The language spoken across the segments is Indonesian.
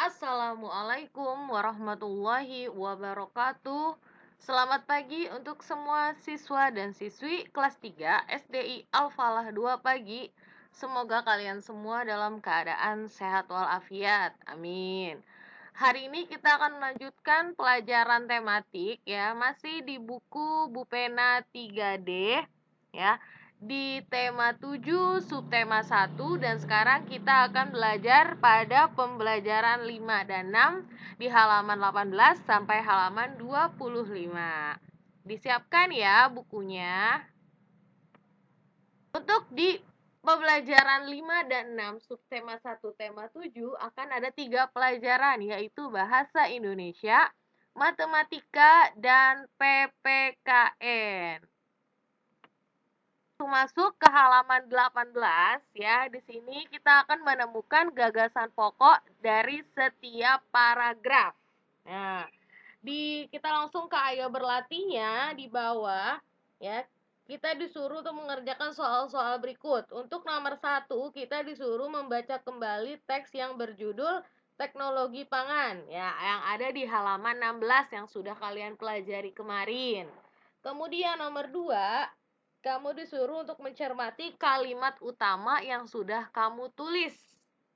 Assalamualaikum warahmatullahi wabarakatuh. Selamat pagi untuk semua siswa dan siswi kelas 3 SDI Al-Falah 2 pagi. Semoga kalian semua dalam keadaan sehat walafiat. Amin. Hari ini kita akan melanjutkan pelajaran tematik ya, masih di buku Bupena 3D ya. Di tema 7 subtema 1 dan sekarang kita akan belajar pada pembelajaran 5 dan 6 di halaman 18 sampai halaman 25. Disiapkan ya bukunya. Untuk di pembelajaran 5 dan 6 subtema 1 tema 7 akan ada 3 pelajaran, yaitu bahasa Indonesia, matematika, dan PPKN. Masuk ke halaman 18 ya. Di sini kita akan menemukan gagasan pokok dari setiap paragraf. Nah, kita langsung ke ayo berlatihnya di bawah ya. Kita disuruh untuk mengerjakan soal-soal berikut. Untuk nomor 1, kita disuruh membaca kembali teks yang berjudul Teknologi Pangan ya, yang ada di halaman 16 yang sudah kalian pelajari kemarin. Kemudian nomor 2, kamu disuruh untuk mencermati kalimat utama yang sudah kamu tulis.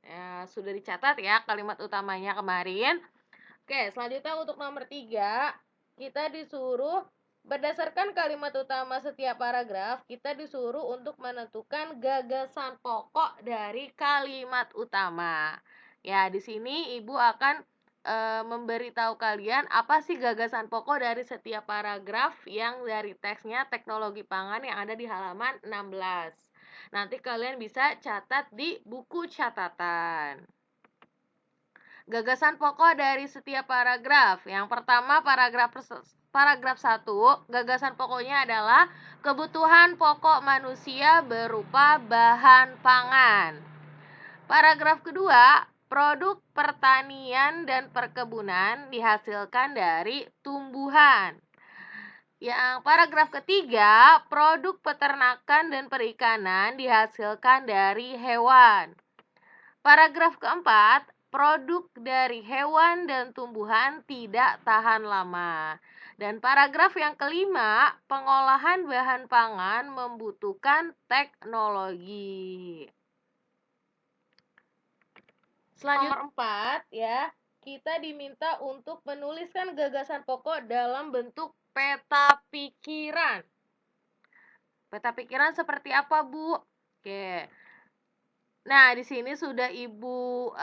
Ya, sudah dicatat ya kalimat utamanya kemarin. Oke, selanjutnya untuk nomor 3, kita disuruh berdasarkan kalimat utama setiap paragraf, kita disuruh untuk menentukan gagasan pokok dari kalimat utama. Ya, di sini Ibu akan memberitahu kalian apa sih gagasan pokok dari setiap paragraf yang dari teksnya teknologi pangan yang ada di halaman 16. Nanti kalian bisa catat di buku catatan. Gagasan pokok dari setiap paragraf. Yang pertama paragraf 1, gagasan pokoknya adalah kebutuhan pokok manusia berupa bahan pangan. Paragraf kedua, produk pertanian dan perkebunan dihasilkan dari tumbuhan. Yang paragraf ketiga, produk peternakan dan perikanan dihasilkan dari hewan. Paragraf keempat, produk dari hewan dan tumbuhan tidak tahan lama. Dan paragraf yang kelima, pengolahan bahan pangan membutuhkan teknologi. Selanjutnya nomor 4 ya, kita diminta untuk menuliskan gagasan pokok dalam bentuk peta pikiran. Peta pikiran seperti apa, Bu? Oke. Nah, di sini sudah Ibu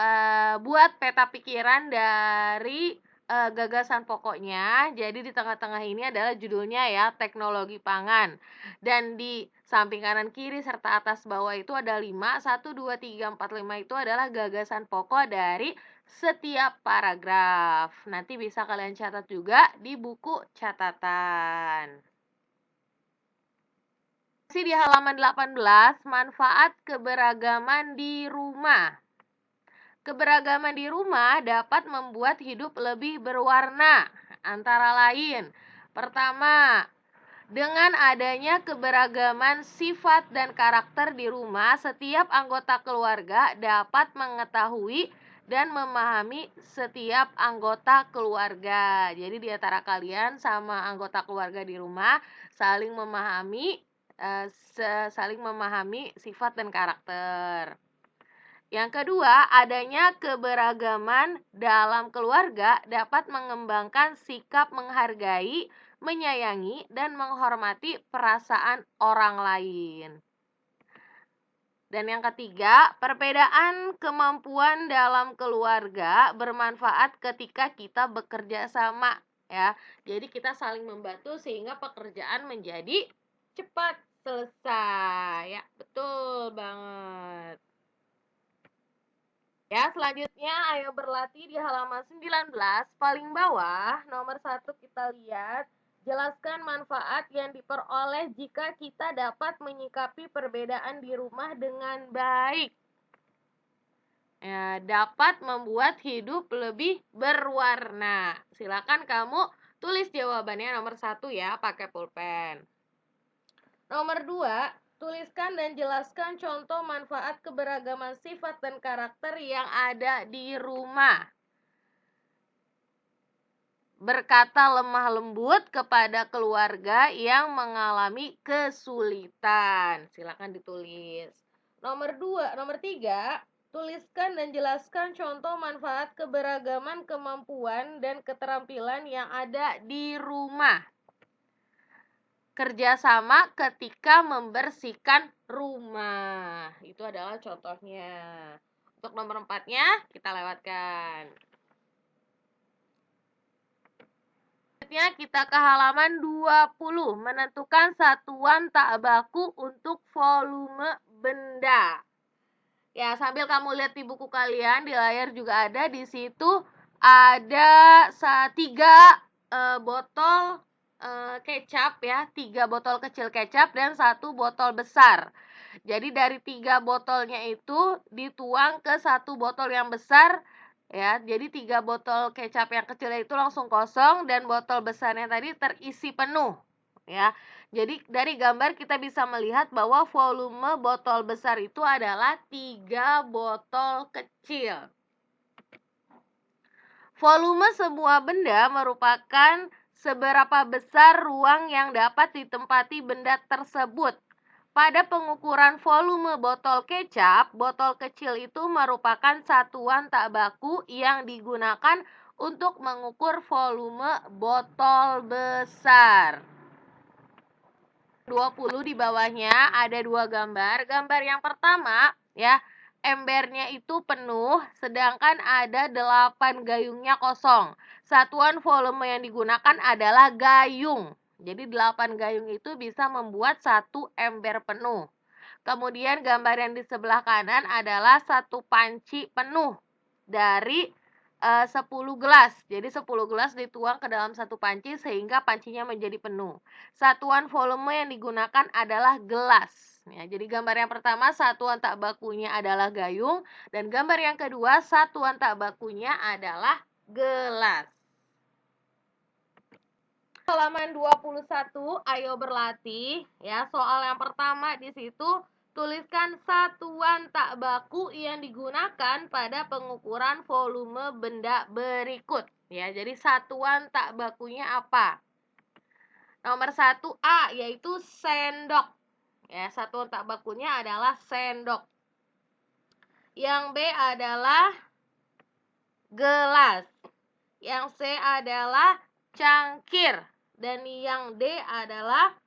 buat peta pikiran dari gagasan pokoknya. Jadi di tengah-tengah ini adalah judulnya ya, teknologi pangan. Dan di samping kanan kiri serta atas bawah itu ada 5, 1, 2, 3, 4, 5 itu adalah gagasan pokok dari setiap paragraf. Nanti bisa kalian catat juga di buku catatan. Di halaman 18, manfaat keberagaman di rumah. Keberagaman di rumah dapat membuat hidup lebih berwarna, antara lain. Pertama, dengan adanya keberagaman sifat dan karakter di rumah, setiap anggota keluarga dapat mengetahui dan memahami setiap anggota keluarga. Jadi di antara kalian sama anggota keluarga di rumah saling memahami sifat dan karakter. Yang kedua, adanya keberagaman dalam keluarga dapat mengembangkan sikap menghargai, menyayangi, dan menghormati perasaan orang lain. Dan yang ketiga, perbedaan kemampuan dalam keluarga bermanfaat ketika kita bekerja sama ya. Jadi kita saling membantu sehingga pekerjaan menjadi cepat selesai. Ya, betul banget. Ya, selanjutnya ayo berlatih di halaman 19 paling bawah. Nomor 1 kita lihat, jelaskan manfaat yang diperoleh jika kita dapat menyikapi perbedaan di rumah dengan baik. Ya, dapat membuat hidup lebih berwarna. Silakan kamu tulis jawabannya nomor 1 ya, pakai pulpen. Nomor 2, tuliskan dan jelaskan contoh manfaat keberagaman sifat dan karakter yang ada di rumah. berkata lemah lembut kepada keluarga yang mengalami kesulitan. Silakan ditulis. Nomor 3, tuliskan dan jelaskan contoh manfaat keberagaman kemampuan dan keterampilan yang ada di rumah. Kerjasama ketika membersihkan rumah. Itu adalah contohnya. Untuk nomor 4-nya kita lewatkan. Selanjutnya kita ke halaman 20. Menentukan satuan tak baku untuk volume benda. Ya, sambil kamu lihat di buku kalian, di layar juga ada. Di situ ada 3 botol kecap ya, 3 botol kecil kecap dan 1 botol besar. Jadi dari 3 botolnya itu dituang ke 1 botol yang besar ya. Jadi 3 botol kecap yang kecil itu langsung kosong dan botol besarnya tadi terisi penuh ya. Jadi dari gambar kita bisa melihat bahwa volume botol besar itu adalah 3 botol kecil. Volume sebuah benda merupakan seberapa besar ruang yang dapat ditempati benda tersebut. Pada pengukuran volume botol kecap, botol kecil itu merupakan satuan tak baku yang digunakan untuk mengukur volume botol besar. 20 di bawahnya ada 2 gambar. Gambar yang pertama ya, embernya itu penuh, sedangkan ada 8 gayungnya kosong. Satuan volume yang digunakan adalah gayung. Jadi 8 gayung itu bisa membuat 1 ember penuh. Kemudian gambar yang di sebelah kanan adalah 1 panci penuh dari 10 gelas. Jadi 10 gelas dituang ke dalam 1 panci sehingga pancinya menjadi penuh. Satuan volume yang digunakan adalah gelas. Ya, jadi gambar yang pertama satuan tak bakunya adalah gayung dan gambar yang kedua satuan tak bakunya adalah gelas. Halaman 21, ayo berlatih ya. Soal yang pertama di situ tuliskan satuan tak baku yang digunakan pada pengukuran volume benda berikut ya. Jadi satuan tak bakunya apa? Nomor 1A yaitu sendok. Ya, satuan tak bakunya adalah sendok. Yang B adalah gelas. Yang C adalah cangkir. Dan yang D adalah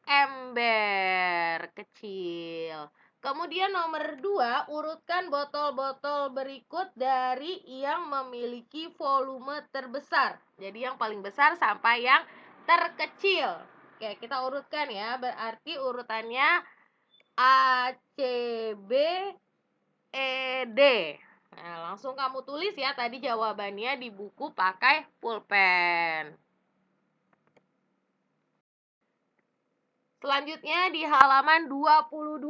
ember kecil. Kemudian nomor 2, urutkan botol-botol berikut dari yang memiliki volume terbesar. Jadi yang paling besar sampai yang terkecil. Oke, kita urutkan ya. Berarti urutannya A, C, B, E, D. Nah, langsung kamu tulis ya tadi jawabannya di buku pakai pulpen. Selanjutnya di halaman 22.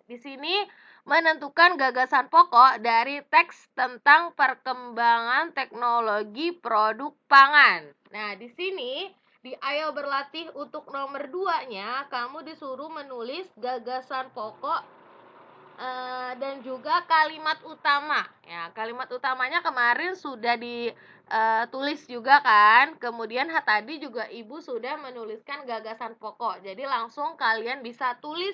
Di sini menentukan gagasan pokok dari teks tentang perkembangan teknologi produk pangan. Nah, di sini di ayo berlatih untuk nomor 2-nya, kamu disuruh menulis gagasan pokok dan juga kalimat utama. Ya, kalimat utamanya kemarin sudah ditulis juga kan. Kemudian tadi juga Ibu sudah menuliskan gagasan pokok. Jadi langsung kalian bisa tulis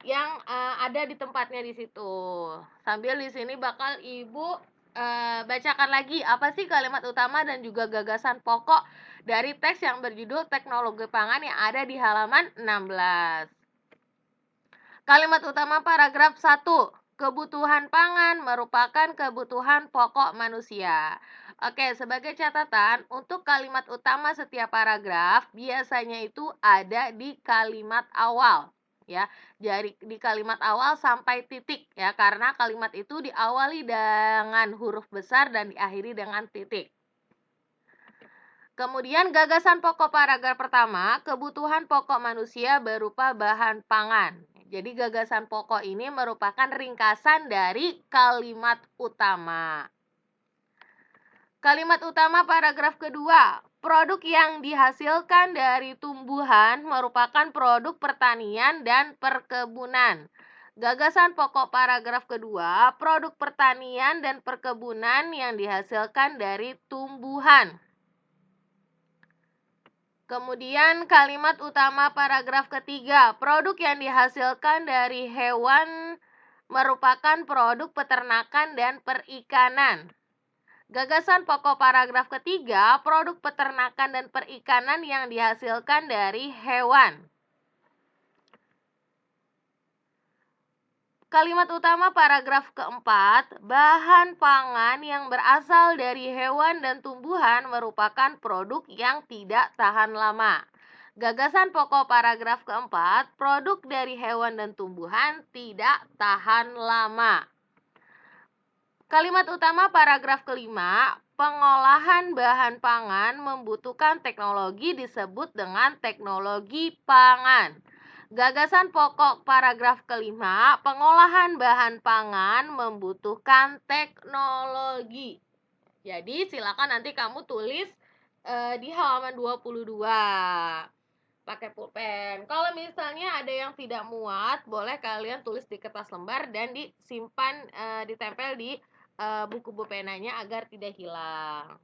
yang ada di tempatnya di situ. Sambil di sini bakal Ibu bacakan lagi apa sih kalimat utama dan juga gagasan pokok dari teks yang berjudul Teknologi Pangan yang ada di halaman 16. Kalimat utama paragraf 1. Kebutuhan pangan merupakan kebutuhan pokok manusia. Oke, sebagai catatan, untuk kalimat utama setiap paragraf biasanya itu ada di kalimat awal. Ya, dari di kalimat awal sampai titik ya, karena kalimat itu diawali dengan huruf besar dan diakhiri dengan titik. Kemudian gagasan pokok paragraf pertama, kebutuhan pokok manusia berupa bahan pangan. Jadi gagasan pokok ini merupakan ringkasan dari kalimat utama. Kalimat utama paragraf kedua, produk yang dihasilkan dari tumbuhan merupakan produk pertanian dan perkebunan. Gagasan pokok paragraf kedua, produk pertanian dan perkebunan yang dihasilkan dari tumbuhan. Kemudian kalimat utama paragraf ketiga, produk yang dihasilkan dari hewan merupakan produk peternakan dan perikanan. Gagasan pokok paragraf ketiga, produk peternakan dan perikanan yang dihasilkan dari hewan. Kalimat utama paragraf keempat, bahan pangan yang berasal dari hewan dan tumbuhan merupakan produk yang tidak tahan lama. Gagasan pokok paragraf keempat, produk dari hewan dan tumbuhan tidak tahan lama. Kalimat utama paragraf kelima, pengolahan bahan pangan membutuhkan teknologi disebut dengan teknologi pangan. Gagasan pokok paragraf kelima, pengolahan bahan pangan membutuhkan teknologi. Jadi silakan nanti kamu tulis di halaman 22 pakai pulpen. Kalau misalnya ada yang tidak muat, boleh kalian tulis di kertas lembar dan disimpan, ditempel di buku pulpenanya agar tidak hilang.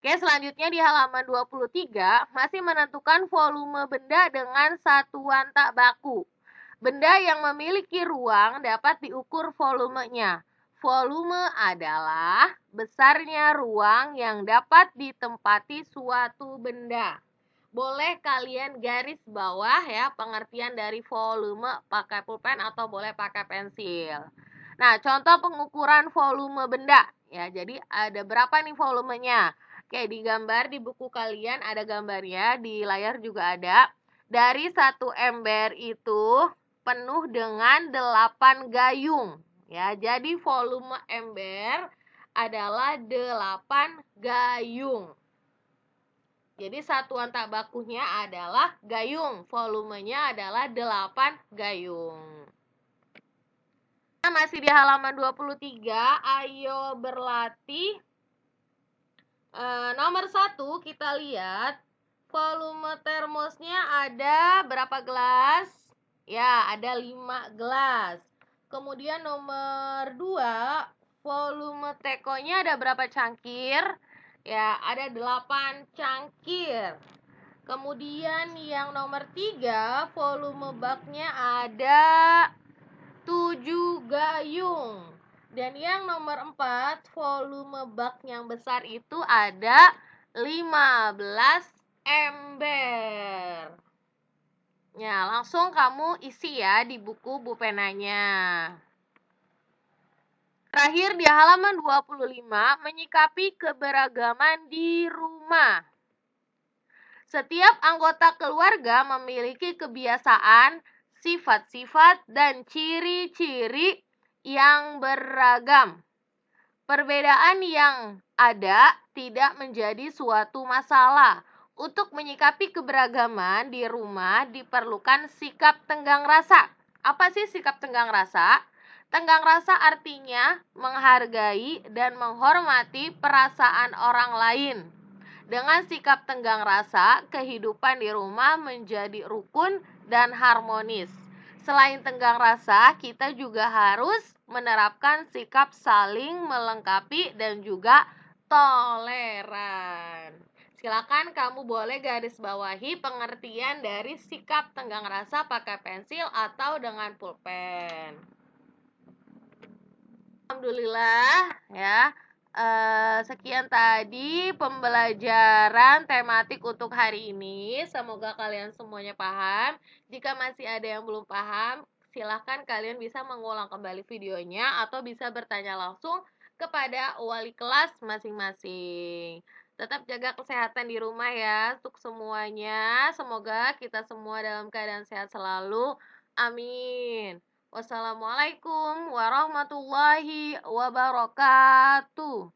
Oke, selanjutnya di halaman 23 masih menentukan volume benda dengan satuan tak baku. Benda yang memiliki ruang dapat diukur volumenya. Volume adalah besarnya ruang yang dapat ditempati suatu benda. Boleh kalian garis bawah ya pengertian dari volume pakai pulpen atau boleh pakai pensil. Nah, contoh pengukuran volume benda ya. Jadi ada berapa nih volumenya? Oke, di gambar di buku kalian ada gambarnya, di layar juga ada. Dari satu ember itu penuh dengan 8 gayung. Ya, jadi volume ember adalah 8 gayung. Jadi satuan tak bakunya adalah gayung. Volumenya adalah 8 gayung. Nah, masih di halaman 23, ayo berlatih. Nomor 1 kita lihat volume termosnya ada berapa gelas? Ya, ada 5 gelas. Kemudian nomor 2, volume tekonya ada berapa cangkir? Ya, ada 8 cangkir. Kemudian yang nomor 3, volume baknya ada 7 gayung. Dan yang nomor 4, volume bak yang besar itu ada 15 ember. Ya, langsung kamu isi ya di buku bupenanya. Terakhir di halaman 25, menyikapi keberagaman di rumah. Setiap anggota keluarga memiliki kebiasaan, sifat-sifat, dan ciri-ciri yang beragam. Perbedaan yang ada tidak menjadi suatu masalah. Untuk menyikapi keberagaman di rumah diperlukan sikap tenggang rasa. Apa sih sikap tenggang rasa? Tenggang rasa artinya menghargai dan menghormati perasaan orang lain. Dengan sikap tenggang rasa, kehidupan di rumah menjadi rukun dan harmonis. Selain tenggang rasa, kita juga harus menerapkan sikap saling melengkapi dan juga toleran. Silakan kamu boleh garis bawahi pengertian dari sikap tenggang rasa pakai pensil atau dengan pulpen. Alhamdulillah ya. Sekian tadi pembelajaran tematik untuk hari ini. Semoga kalian semuanya paham. Jika masih ada yang belum paham, silahkan kalian bisa mengulang kembali videonya atau bisa bertanya langsung kepada wali kelas masing-masing. Tetap jaga kesehatan di rumah ya untuk semuanya. Semoga kita semua dalam keadaan sehat selalu. Amin. Wassalamualaikum warahmatullahi wabarakatuh.